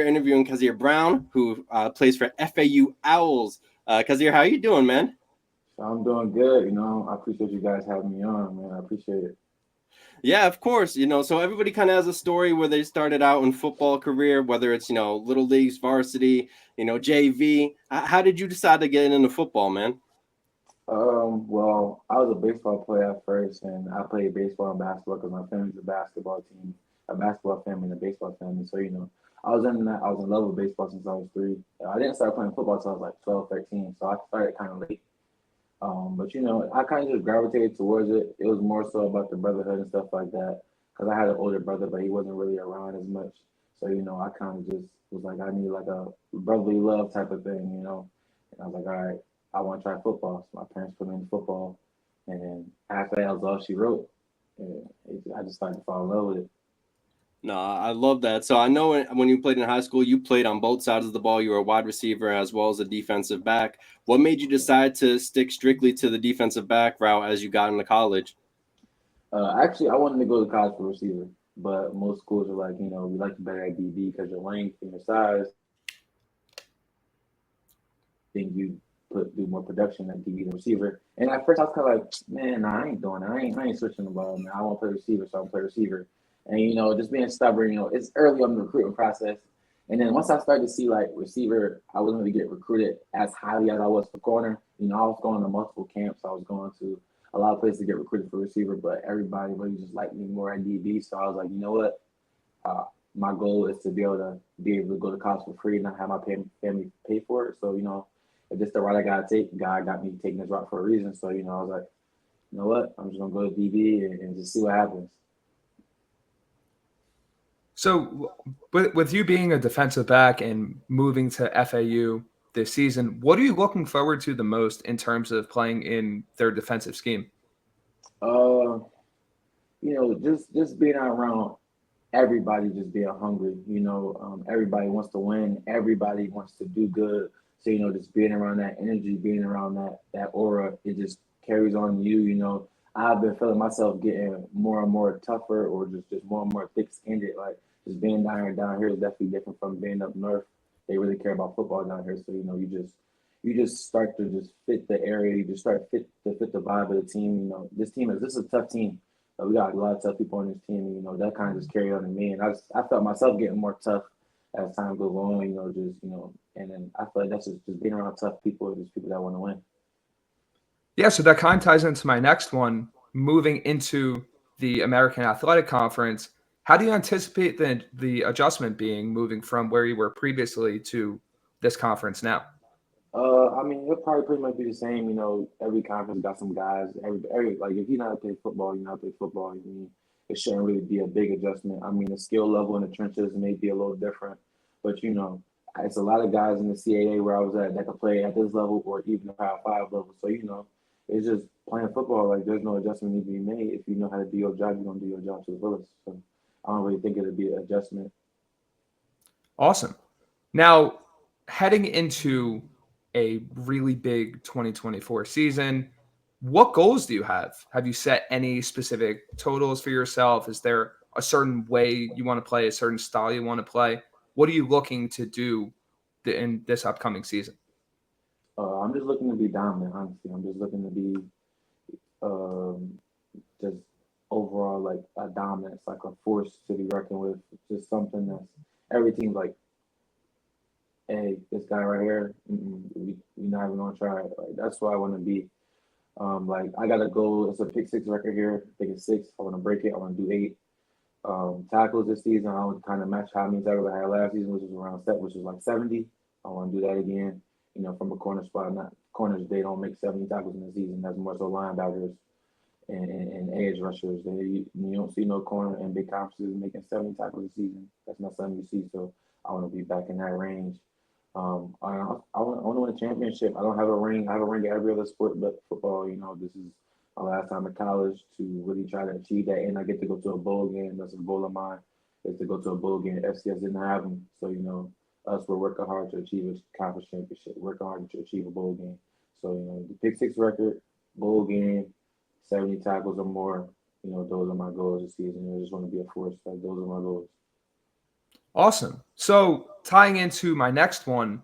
Interviewing Kahzir Brown, who plays for FAU Owls. Kahzir, how are you doing, man? So I'm doing good. I appreciate you guys having me on, man. I appreciate it. Yeah, of course. So everybody kind of has a story where they started out in football career, whether it's little leagues, varsity, JV. How did you decide to get into football, man? Well, I was a baseball player at first, and I played baseball and basketball because my family's a basketball team, a basketball family and a baseball family. So, I was in that. I was in love with baseball since I was three. I didn't start playing football until I was like 12, 13. So I started kind of late. But I kind of just gravitated towards it. It was more so about the brotherhood and stuff like that. Because I had an older brother, but he wasn't really around as much. So I kind of just was like, I need like a brotherly love type of thing. And I was like, all right, I want to try football. So my parents put me in football, and after that was all she wrote. And I just started to fall in love with it. No, I love that. So I know when you played in high school, you played on both sides of the ball. You were a wide receiver as well as a defensive back. What made you decide to stick strictly to the defensive back route as you got into college? Actually, I wanted to go to college for receiver, but most schools are like, we like you better at DB because your length and your size. Think you do more production at DB than receiver. And at first I was kind of like, man, nah, I ain't doing it. I ain't switching the ball, man. I want to play receiver, so I'm play receiver. And just being stubborn, it's early on the recruitment process. And then once I started to see like receiver, I wasn't going to get recruited as highly as I was for corner. I was going to multiple camps. I was going to a lot of places to get recruited for receiver, but everybody really just liked me more at DB. So I was like, you know what? Uh, my goal is to be able to go to college for free and not have my family pay for it. So if this the route I gotta take, God got me taking this route for a reason. So I was like, you know what, I'm just gonna go to DB and just see what happens. So, with you being a defensive back and moving to FAU this season, what are you looking forward to the most in terms of playing in their defensive scheme? Uh, just being around everybody, just being hungry. Everybody wants to win. Everybody wants to do good. So just being around that energy, being around that aura, it just carries on you. I've been feeling myself getting more and more tougher, or just more and more thick-skinned. Like just being down here is definitely different from being up north. They really care about football down here, so you just start to just fit the area. You just start fit the vibe of the team. This is a tough team. We got a lot of tough people on this team. And, that kind of just carried on to me, and I felt myself getting more tough as time goes on. And then I feel like that's just being around tough people, just people that want to win. Yeah, so that kind of ties into my next one. Moving into the American Athletic Conference, how do you anticipate the adjustment being moving from where you were previously to this conference now? I mean, it'll probably pretty much be the same. Every conference got some guys. Every like if you know how to play football, you know how to play football. I mean, it shouldn't really be a big adjustment. I mean, the skill level in the trenches may be a little different, but it's a lot of guys in the CAA where I was at that could play at this level or even the Power Five level. So it's just playing football. Like there's no adjustment need to be made. If you know how to do your job, you're gonna do your job to the fullest. So I don't really think it'll be an adjustment. Awesome. Now, heading into a really big 2024 season, what goals do you have? Have you set any specific totals for yourself? Is there a certain way you want to play, a certain style you want to play? What are you looking to do in this upcoming season? I'm just looking to be dominant. Honestly, I'm just looking to be um, just overall like a dominance, like a force to be reckoned with. Just something that's every team's like, hey, this guy right here, we not even gonna try it. Like that's what I want to be. Like I got a goal. It's a pick six record here. I think it's six. I want to break it. I want to do eight tackles this season. I want to kind of match how many tackles I had last season, which was like 70. I want to do that again. From a corner spot. Not corners. They don't make 70 tackles in the season. That's more so linebackers and edge rushers. You don't see no corner in big conferences making 70 tackles a season. That's not something you see. So I want to be back in that range. I want to win a championship. I don't have a ring. I have a ring at every other sport but football. This is my last time in college to really try to achieve that, and I get to go to a bowl game. That's a goal of mine. Is to go to a bowl game. FCS didn't have them, so us we're working hard to achieve a conference championship. Working hard to achieve a bowl game. So the pick six record, bowl game, 70 tackles or more. Those are my goals this season. I just want to be a force. Like those are my goals. Awesome. So tying into my next one,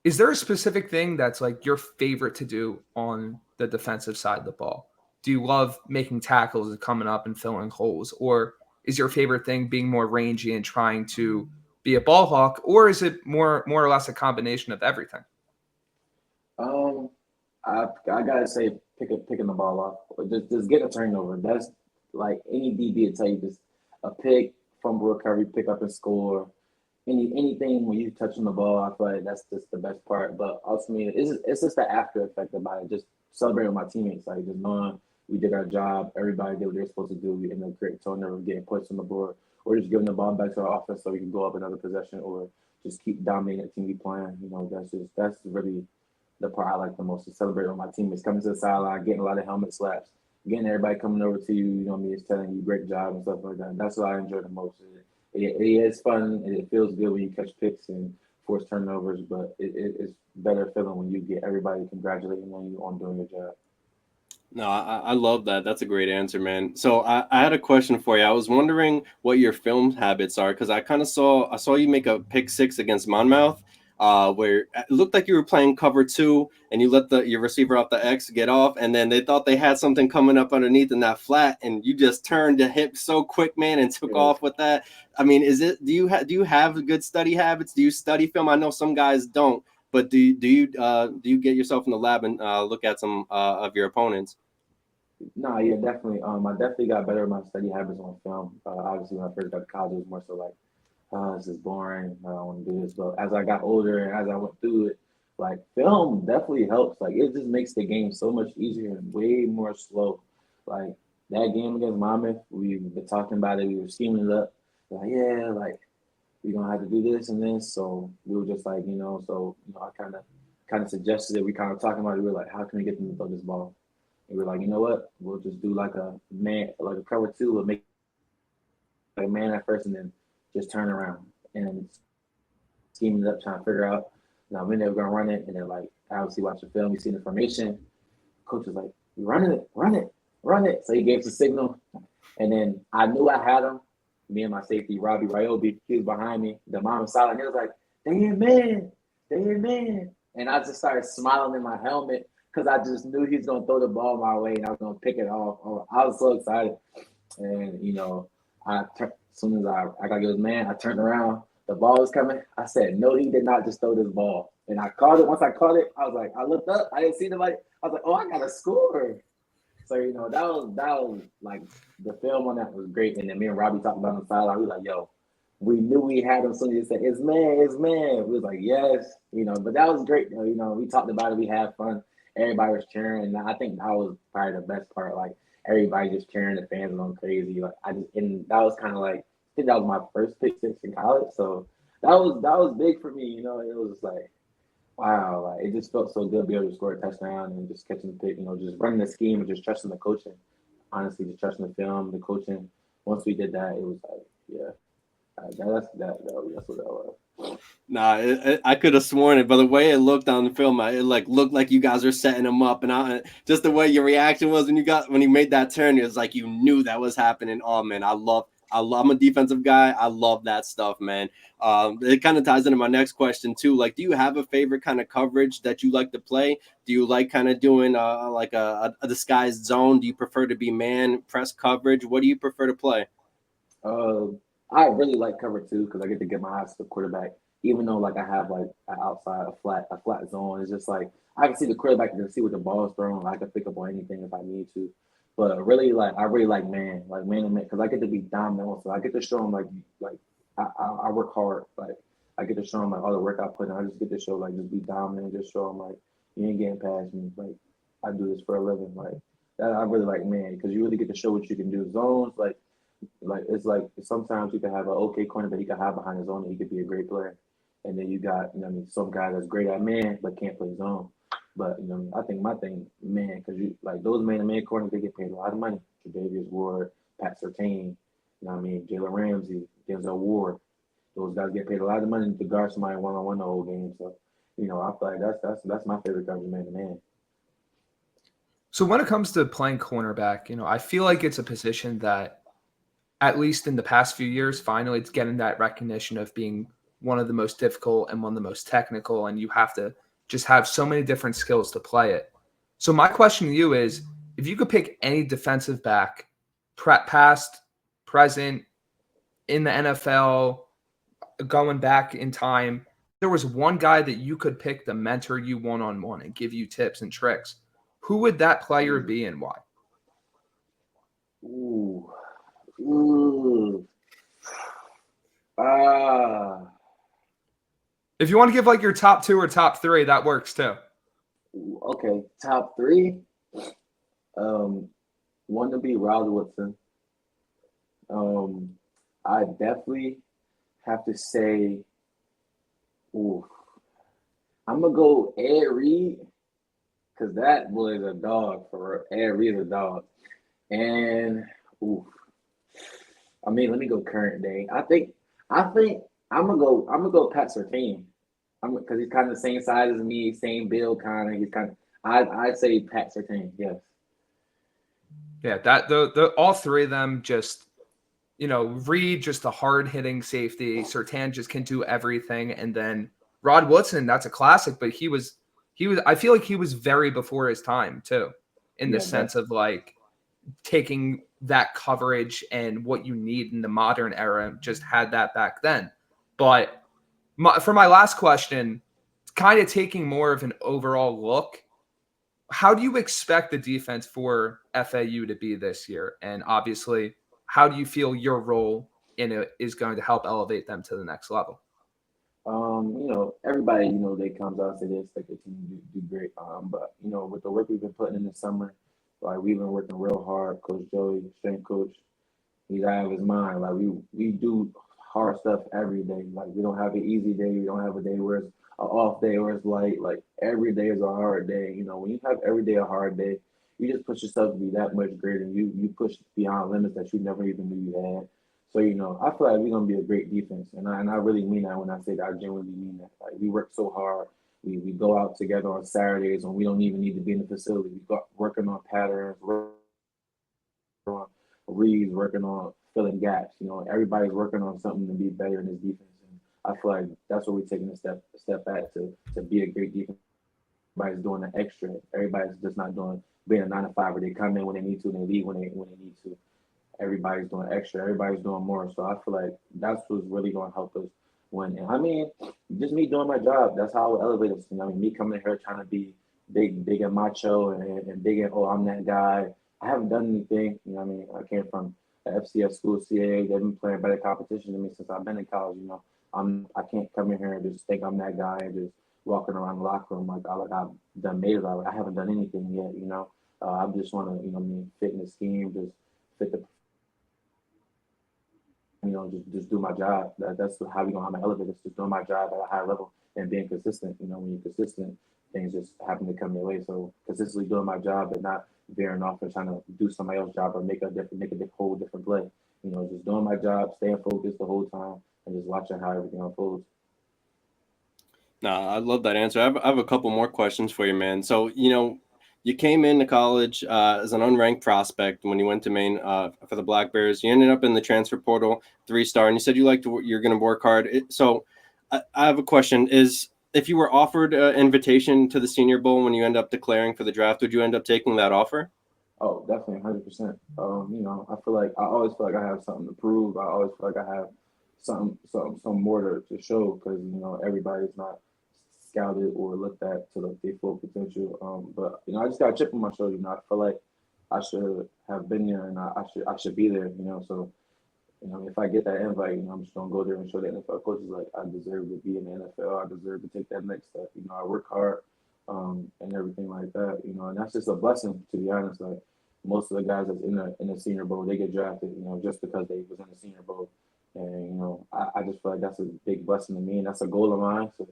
is there a specific thing that's like your favorite to do on the defensive side of the ball? Do you love making tackles and coming up and filling holes? Or is your favorite thing being more rangy and trying to be a ball hawk? Or is it more or less a combination of everything? Um, I gotta say, picking the ball off, or just get a turnover. That's like any DB will tell you, just a pick, fumble recovery, pick up and score. Anything when you touching the ball, I feel like that's just the best part. But ultimately, it's just the after effect about it. Just celebrating with my teammates, like just knowing we did our job, everybody did what they're supposed to do. We ended up creating turnover, getting points on the board, or just giving the ball back to our offense so we can go up another possession, or just keep dominating the team we playing. That's really the part I like the most, to celebrate with my teammates, coming to the sideline, getting a lot of helmet slaps, getting everybody coming over to you, just telling you great job and stuff like that. That's what I enjoy the most. It is fun and it feels good when you catch picks and force turnovers, but it's better feeling when you get everybody congratulating on you on doing your job. No, I love that. That's a great answer, man. So I had a question for you. I was wondering what your film habits are because I saw you make a pick six against Monmouth, where it looked like you were playing cover two and you let your receiver off the X get off, and then they thought they had something coming up underneath in that flat, and you just turned the hip so quick, man, and took Yeah. off with that. I mean, do you have good study habits? Do you study film? I know some guys don't. But do you get yourself in the lab and look at some of your opponents? No, yeah, definitely. I definitely got better at my study habits on film. Obviously, when I first got to college, it was more so like, this is boring. I don't want to do this. But as I got older and as I went through it, like film definitely helps. Like it just makes the game so much easier and way more slow. Like that game against Monmouth, we were talking about it. We were scheming it up. Like yeah, like we're gonna have to do this and this. So we were just like, I kind of suggested it. We kind of talking about it. We were like, how can we get them to throw this ball? And we were like, you know what? We'll just do like a man, like a cover two. We'll make like a man at first, and then just turn around and scheming it up, trying to figure out. When they were gonna run it, and then like obviously watch the film, you see the formation. Coach was like, "You running it, run it, run it." So he gave us a signal, and then I knew I had him. Me and my safety, Robbie Ryobi, he was behind me. The mom was silent. He was like, "Damn man, damn man," and I just started smiling in my helmet because I just knew he was gonna throw the ball my way and I was gonna pick it off. Oh, I was so excited, and as soon as I got his man, I turned around. The ball was coming. I said, "No, he did not just throw this ball." And I caught it. Once I caught it, I was like, I looked up. I didn't see nobody. I was like, "Oh, I got to score." So that was like the film on that was great. And then me and Robbie talked about on the sideline. We were like, "Yo, we knew we had him." Soon as he said, "It's man, it's man." We was like, "Yes," But that was great. We talked about it. We had fun. Everybody was cheering, and I think that was probably the best part. Like everybody just cheering, the fans going crazy. Like and that was kind of like, I think that was my first pick six in college. So that was big for me. It was like, wow, like it just felt so good to be able to score a touchdown and just catching the pick, just running the scheme and just trusting the coaching. Honestly, just trusting the film, the coaching. Once we did that, it was like, yeah, that's what that was. Nah, I could have sworn it, but the way it looked on the film, it like looked like you guys were setting him up, and just the way your reaction was when you made that turn, it was like you knew that was happening. Oh man, I'm a defensive guy. I love that stuff, man. It kind of ties into my next question too. Like, do you have a favorite kind of coverage that you like to play? Do you like kind of doing like a disguised zone? Do you prefer to be man press coverage? What do you prefer to play? Uh, I really like cover two because I get to get my eyes to the quarterback. Even though like I have like an outside a flat zone, it's just like I can see the quarterback and see what the ball is thrown. I can pick up on anything if I need to. But really, like I really like man to man, because I get to be dominant. So I get to show them like I work hard. Like I get to show them like all the work I put in. I just get to show like just be dominant. Just show them like you ain't getting past me. Like I do this for a living. Like that I really like man because you really get to show what you can do. Zones like it's like sometimes you can have an okay corner that he can hide behind his own and he could be a great player. And then you got, some guy that's great at man but can't play zone. But I think my thing, man, because you like those man to man corners, they get paid a lot of money. Tre'Davious Ward, Pat Surtain, Jalen Ramsey, Denzel Ward. Those guys get paid a lot of money to guard somebody one on one the whole game. So, I feel like that's my favorite coverage man to man. So when it comes to playing cornerback, I feel like it's a position that at least in the past few years, finally it's getting that recognition of being one of the most difficult and one of the most technical, and you have to just have so many different skills to play it. So my question to you is, if you could pick any defensive back, past, present, in the NFL, going back in time, there was one guy that you could pick to mentor you one-on-one and give you tips and tricks, who would that player be and why? Ooh. Ooh. Ah. If you want to give like your top 2 or top 3, that works too. Okay. Top three. Um, One to be Riley Woodson. Um, I definitely have to say, ooh, I'm gonna go Ed Reed because that boy is a dog for real. Ed Reed is a dog. And ooh, I mean, let me go current day. I think I'm gonna go Pat Surtain. I'm because he's kind of the same size as me, same build, kind of. He's kind of. I'd say Pat Surtain. Yes. Yeah, that the all three of them just, Reed just a hard hitting safety. Sertan just can do everything, and then Rod Woodson, that's a classic. But he was. I feel like he was very before his time too, in the Yeah. sense of like taking that coverage and what you need in the modern era. Just had that back then. But for my last question, kind of taking more of an overall look, how do you expect the defense for FAU to be this year? And obviously, how do you feel your role in it is going to help elevate them to the next level? Everybody, they comes out and say they expect the team to do great. But with the work we've been putting in the summer, like we've been working real hard. Coach Joey, strength coach, he's out of his mind. Like we do hard stuff every day. Like we don't have an easy day. We don't have a day where it's an off day or it's light. Like every day is a hard day. When you have every day a hard day, you just push yourself to be that much greater. You push beyond limits that you never even knew you had. So I feel like we're gonna be a great defense, and I really mean that when I say that. I genuinely mean that. Like we work so hard. We go out together on Saturdays when we don't even need to be in the facility. We go working on patterns, on reads, working on filling gaps. Everybody's working on something to be better in this defense. And I feel like that's what we're taking a step back to be a great defense. Everybody's doing the extra. Everybody's just not doing being a 9 to 5 where they come in when they need to and they leave when they need to. Everybody's doing extra. Everybody's doing more. So I feel like that's what's really going to help us win. And I mean, just me doing my job. That's how I will elevate us. Me coming in here trying to be big and macho and big and I'm that guy. I haven't done anything. I came from the FCS school, CAA. They've been playing better competition than me since I've been in college. I can't come in here and just think I'm that guy and just walking around the locker room like I've done made it. I haven't done anything yet. I just want to fit in the scheme, just fit the just do my job. That's how we gonna have my elevators. Just doing my job at a high level and being consistent. When you're consistent, things just happen to come your way. So consistently doing my job and not veering off and trying to do somebody else's job or make a whole different play. Just doing my job, staying focused the whole time, and just watching how everything unfolds. No, I love that answer. I have a couple more questions for you, man. So, you came into college as an unranked prospect when you went to Maine for the Black Bears. You ended up in the transfer portal, 3-star, and you said you're going to work hard. So, I have a question: Is if you were offered an invitation to the Senior Bowl when you end up declaring for the draft, would you end up taking that offer? Oh, definitely, 100%. I always feel like I have something to prove. I always feel like I have some more to show because everybody's not scouted or looked at to their full potential. But I just got a chip on my shoulder. I feel like I should have been there and I should be there. So if I get that invite, I'm just gonna go there and show the NFL coaches like I deserve to be in the NFL. I deserve to take that next step. I work hard, and everything like that. And that's just a blessing to be honest. Like most of the guys that's in the Senior Bowl, they get drafted, just because they was in the Senior Bowl. And I just feel like that's a big blessing to me, and that's a goal of mine to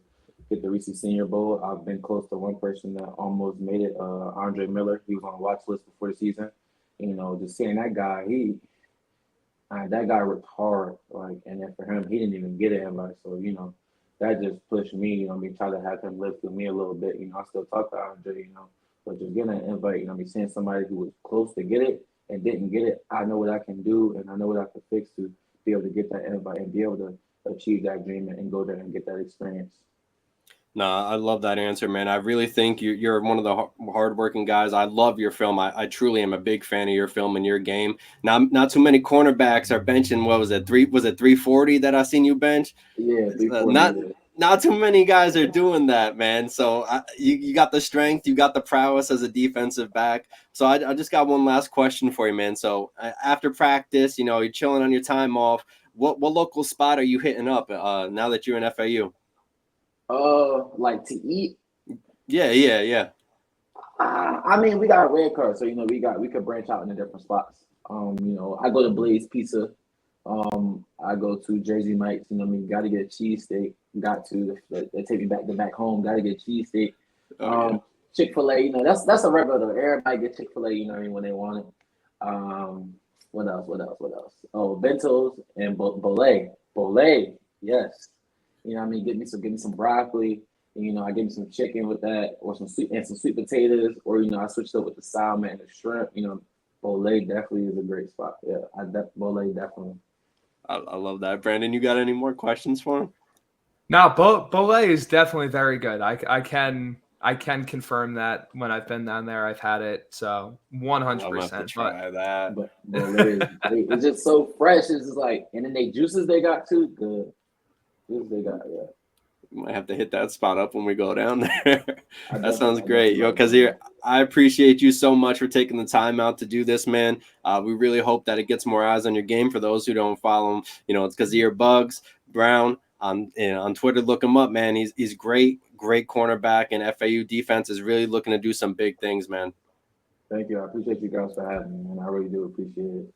get the Reese Senior Bowl. I've been close to one person that almost made it. Andre Miller, he was on the watch list before the season. Just seeing that guy, that guy worked hard, like, and then for him, he didn't even get it. Like, so that just pushed me. Try to have him live through me a little bit. I still talk to Andre, but just getting an invite. Seeing somebody who was close to get it, and didn't get it, I know what I can do and I know what I can fix to be able to get that invite and be able to achieve that dream and go there and get that experience. No, I love that answer, man. I really think you're one of the hardworking guys. I love your film. I truly am a big fan of your film and your game. Not too many cornerbacks are benching. What was it? Was it 340 that I seen you bench? Yeah, Not 340. not too many guys are doing that, man. So you got the strength, you got the prowess as a defensive back. So I just got one last question for you, man. So after practice, you're chilling on your time off. What local spot are you hitting up now that you're in FAU? Like to eat. Yeah. I mean, we got a red card, so we could branch out in the different spots. I go to Blaze Pizza. I go to Jersey Mike's. Got to get a cheesesteak. Got to they take me back home. Got to get a cheesesteak. Oh, yeah. Chick-fil-A. That's a regular though. Everybody get Chick-fil-A. When they want it. What else? Oh, bentos and Bolay. Yes. Give me some broccoli. I give me some chicken with that, or some sweet potatoes, or I switched up with the salmon and the shrimp. Bolay definitely is a great spot. Yeah, Bolay definitely. I love that. Brandon, you got any more questions for him? No, Bolay is definitely very good. I can confirm that when I've been down there, I've had it. So 100%. Try that. But it's just so fresh. It's just like, and then they juices they got too. The juices they got, yeah. Might have to hit that spot up when we go down there. That sounds great. Yo, Kahzir, I appreciate you so much for taking the time out to do this, man. We really hope that it gets more eyes on your game. For those who don't follow him, it's Kahzir Bugs Brown on Twitter. Look him up, man. He's great cornerback, and FAU defense is really looking to do some big things, man. Thank you. I appreciate you guys for having me, and I really do appreciate it.